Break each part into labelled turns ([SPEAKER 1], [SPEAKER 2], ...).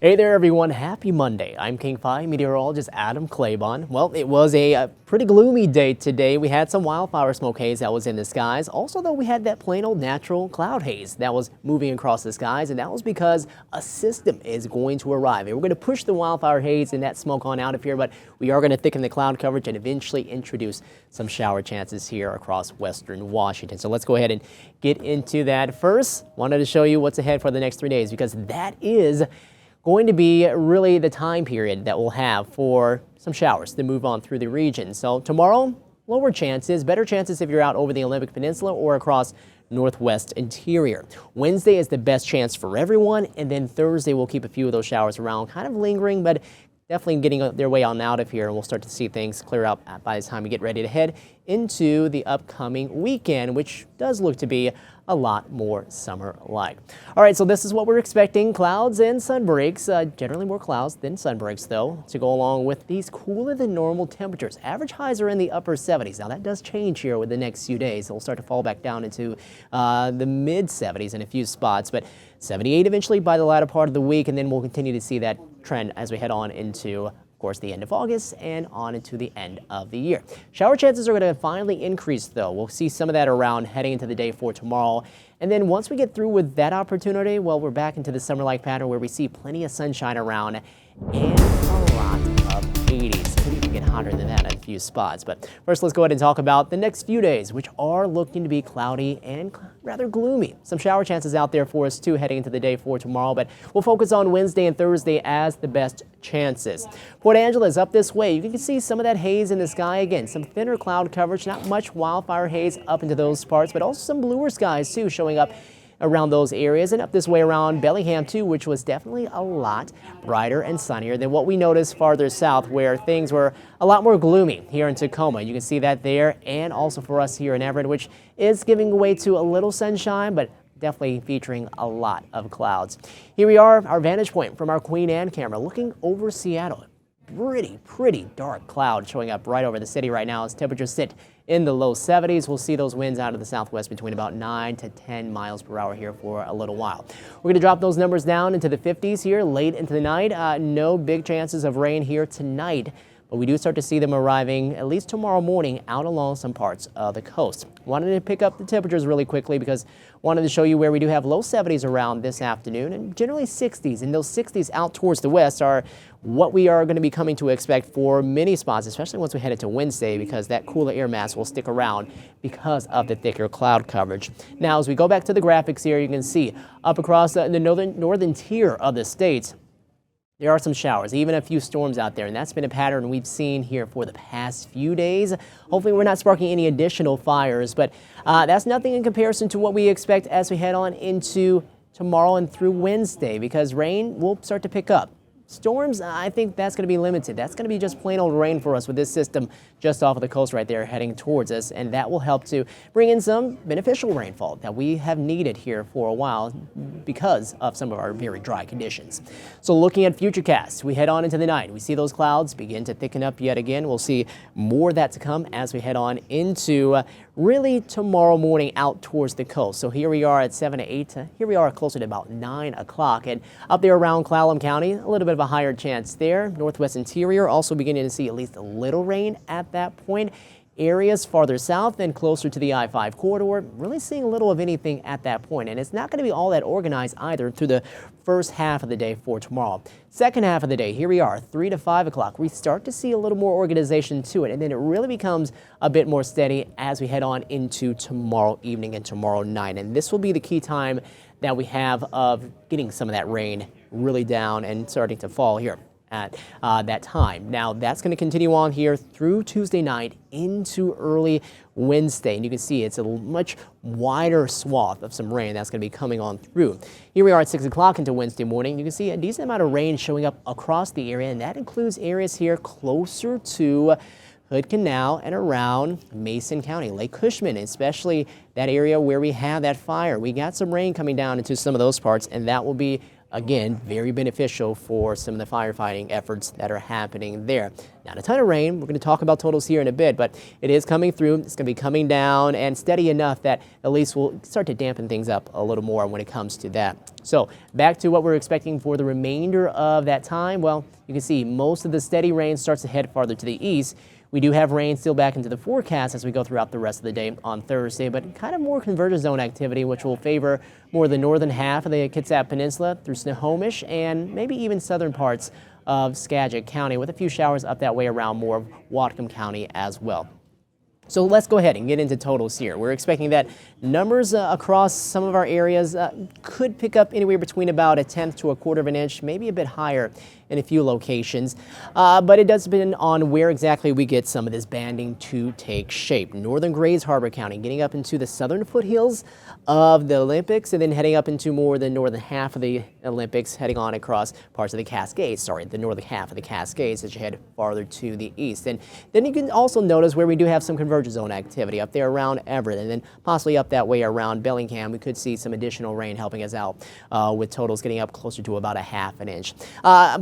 [SPEAKER 1] Hey there everyone, happy Monday. I'm King 5 Meteorologist Adam Claibon. Well, it was a pretty gloomy day today. We had some wildfire smoke haze that was in the skies. Also though, we had that plain old natural cloud haze that was moving across the skies, and that was because a system is going to arrive. And we're going to push the wildfire haze and that smoke on out of here, but we are going to thicken the cloud coverage and eventually introduce some shower chances here across western Washington. So let's go ahead and get into that. First, wanted to show you what's ahead for the next 3 days, because that is going to be really the time period that we'll have for some showers to move on through the region. So tomorrow, lower chances, better chances if you're out over the Olympic Peninsula or across northwest interior. Wednesday is the best chance for everyone, and then Thursday we'll keep a few of those showers around, kind of lingering, but definitely getting their way on out of here, and we'll start to see things clear up by the time we get ready to head into the upcoming weekend, which does look to be a lot more summer-like. All right, so this is what we're expecting. Clouds and sunbreaks, generally more clouds than sunbreaks though, to go along with these cooler than normal temperatures. Average highs are in the upper 70s. Now that does change here with the next few days. It'll start to fall back down into the mid 70s in a few spots, but 78 eventually by the latter part of the week, and then we'll continue to see that trend as we head on into, of course, the end of August and on into the end of the year. Shower chances are going to finally increase though. We'll see some of that around heading into the day for tomorrow. And then once we get through with that opportunity, well, we're back into the summer-like pattern where we see plenty of sunshine around and a lot of 80s. Could even get hotter than that in a few spots. But first, let's go ahead and talk about the next few days, which are looking to be cloudy and rather gloomy. Some shower chances out there for us too heading into the day for tomorrow, but we'll focus on Wednesday and Thursday as the best chances. Port Angeles up this way. You can see some of that haze in the sky again. Some thinner cloud coverage, not much wildfire haze up into those parts, but also some bluer skies too showing up around those areas, and up this way around Bellingham too, which was definitely a lot brighter and sunnier than what we noticed farther south, where things were a lot more gloomy here in Tacoma. You can see that there, and also for us here in Everett, which is giving way to a little sunshine, but definitely featuring a lot of clouds. Here we are, our vantage point from our Queen Anne camera, looking over Seattle. Pretty dark cloud showing up right over the city right now as temperatures sit in the low 70s. We'll see those winds out of the southwest between about 9 to 10 miles per hour here for a little while. We're going to drop those numbers down into the 50s here late into the night. No big chances of rain here tonight, but we do start to see them arriving at least tomorrow morning out along some parts of the coast. Wanted to pick up the temperatures really quickly because wanted to show you where we do have low 70s around this afternoon and generally 60s, and those 60s out towards the west are what we are going to be coming to expect for many spots, especially once we head into Wednesday, because that cooler air mass will stick around because of the thicker cloud coverage. Now, as we go back to the graphics here, you can see up across the northern tier of the states, there are some showers, even a few storms out there, and that's been a pattern we've seen here for the past few days. Hopefully we're not sparking any additional fires, but that's nothing in comparison to what we expect as we head on into tomorrow and through Wednesday, because rain will start to pick up. Storms, I think that's going to be limited. That's going to be just plain old rain for us with this system just off of the coast right there heading towards us, and that will help to bring in some beneficial rainfall that we have needed here for a while because of some of our very dry conditions. So looking at futurecasts, we head on into the night. We see those clouds begin to thicken up yet again. We'll see more of that to come as we head on into really tomorrow morning out towards the coast. So here we are at 7 to 8. Here we are closer to about 9 o'clock. And up there around Clallam County, a little bit of a higher chance there. Northwest interior also beginning to see at least a little rain at that point. Areas farther south and closer to the I-5 corridor, really seeing a little of anything at that point. And it's not going to be all that organized either through the first half of the day for tomorrow. Second half of the day, here we are, 3 to 5 o'clock. We start to see a little more organization to it, and then it really becomes a bit more steady as we head on into tomorrow evening and tomorrow night. And this will be the key time that we have of getting some of that rain really down and starting to fall here at that time. Now that's going to continue on here through Tuesday night into early Wednesday, and you can see it's a much wider swath of some rain that's going to be coming on through. Here we are at 6 o'clock into Wednesday morning. You can see a decent amount of rain showing up across the area, and that includes areas here closer to Hood Canal and around Mason County, Lake Cushman, especially that area where we have that fire. We got some rain coming down into some of those parts, and that will be Again, very beneficial for some of the firefighting efforts that are happening there. Not a ton of rain. We're going to talk about totals here in a bit, but it is coming through. It's going to be coming down and steady enough that at least we'll start to dampen things up a little more when it comes to that. So back to what we're expecting for the remainder of that time. Well, you can see most of the steady rain starts to head farther to the east. We do have rain still back into the forecast as we go throughout the rest of the day on Thursday, but kind of more convergence zone activity, which will favor more the northern half of the Kitsap Peninsula through Snohomish and maybe even southern parts of Skagit County, with a few showers up that way around more of Whatcom County as well. So let's go ahead and get into totals here. We're expecting that numbers across some of our areas could pick up anywhere between about 1/10 to 1/4 of an inch, maybe a bit higher in a few locations. But it does depend on where exactly we get some of this banding to take shape. Northern Grays Harbor County getting up into the southern foothills of the Olympics, and then heading up into more the northern half of the Olympics, heading on across parts of the Cascades, the northern half of the Cascades as you head farther to the east. And then you can also notice where we do have some convergence zone activity up there around Everett, and then possibly up that way around Bellingham. We could see some additional rain helping us out with totals getting up closer to about 1/2 inch.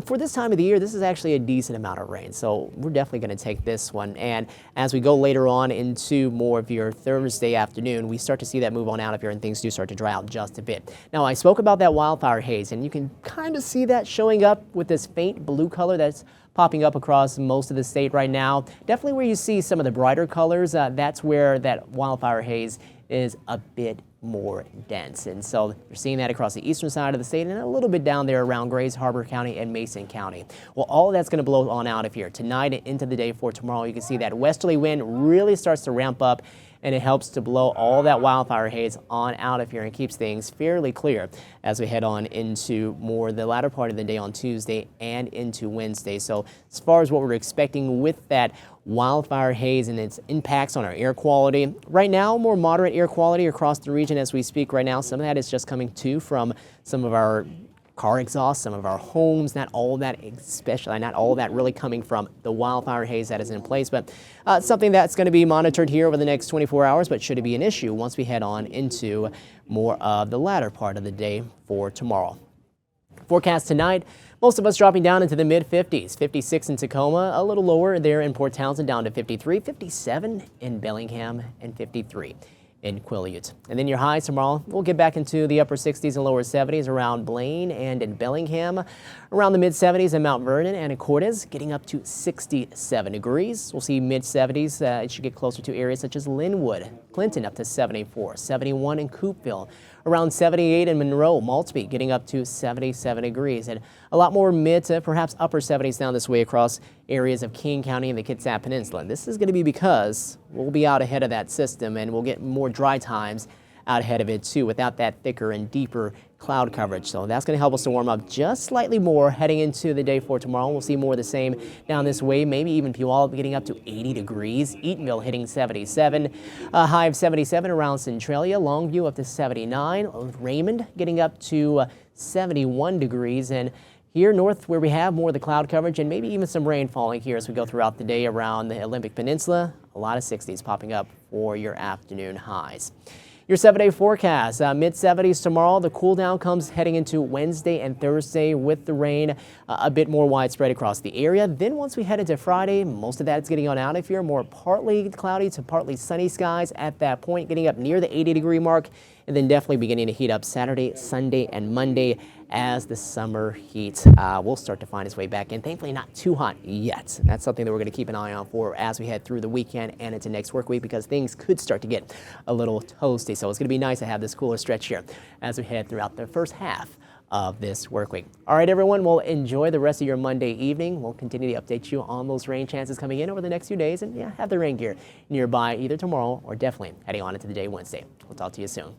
[SPEAKER 1] For this time of the year, this is actually a decent amount of rain, so we're definitely going to take this one. And as we go later on into more of your Thursday afternoon, we start to see that move on out of here and things do start to dry out just a bit. Now, I spoke about that wildfire haze, and you can kind of see that showing up with this faint blue color that's popping up across most of the state right now. Definitely where you see some of the brighter colors, that's where that wildfire haze is a bit more dense. And so you're seeing that across the eastern side of the state and a little bit down there around Grays Harbor County and Mason County. Well, all of that's going to blow on out of here tonight and into the day for tomorrow. You can see that westerly wind really starts to ramp up, and it helps to blow all that wildfire haze on out of here and keeps things fairly clear as we head on into more the latter part of the day on Tuesday and into Wednesday. So as far as what we're expecting with that wildfire haze and its impacts on our air quality, right now more moderate air quality across the region as we speak right now. Some of that is just coming too from some of our car exhaust, some of our homes, not all of that, especially not all of that really coming from the wildfire haze that is in place, but something that's going to be monitored here over the next 24 hours, but should it be an issue once we head on into more of the latter part of the day for tomorrow. Forecast tonight, most of us dropping down into the mid-50s, 56 in Tacoma, a little lower there in Port Townsend down to 53, 57 in Bellingham, and 53 in Quileute. And then your highs tomorrow, we'll get back into the upper 60s and lower 70s around Blaine and in Bellingham, around the mid-70s in Mount Vernon and in Cortez, getting up to 67 degrees. We'll see mid-70s. It should get closer to areas such as Linwood, Clinton up to 74, 71 in Coopville, around 78 in Monroe, Maltsby getting up to 77 degrees, and a lot more mid to perhaps upper 70s down this way across areas of King County and the Kitsap Peninsula. And this is going to be because we'll be out ahead of that system and we'll get more dry times out ahead of it too without that thicker and deeper cloud coverage. So that's going to help us to warm up just slightly more heading into the day for tomorrow. We'll see more of the same down this way, maybe even Puyallup getting up to 80 degrees, Eatonville hitting 77, a high of 77 around Centralia, Longview up to 79, Raymond getting up to 71 degrees, and here north where we have more of the cloud coverage and maybe even some rain falling here as we go throughout the day around the Olympic Peninsula, a lot of 60s popping up for your afternoon highs. Your 7-day forecast, mid-70s tomorrow. The cool down comes heading into Wednesday and Thursday with the rain a bit more widespread across the area. Then once we head into Friday, most of that is getting on out of here. More partly cloudy to partly sunny skies at that point, getting up near the 80-degree mark, and then definitely beginning to heat up Saturday, Sunday, and Monday as the summer heat will start to find its way back in. Thankfully not too hot yet. And that's something that we're going to keep an eye on for as we head through the weekend and into next work week, because things could start to get a little toasty. So it's going to be nice to have this cooler stretch here as we head throughout the first half of this work week. All right, everyone, well, enjoy the rest of your Monday evening. We'll continue to update you on those rain chances coming in over the next few days, and yeah, have the rain gear nearby either tomorrow or definitely heading on into the day Wednesday. We'll talk to you soon.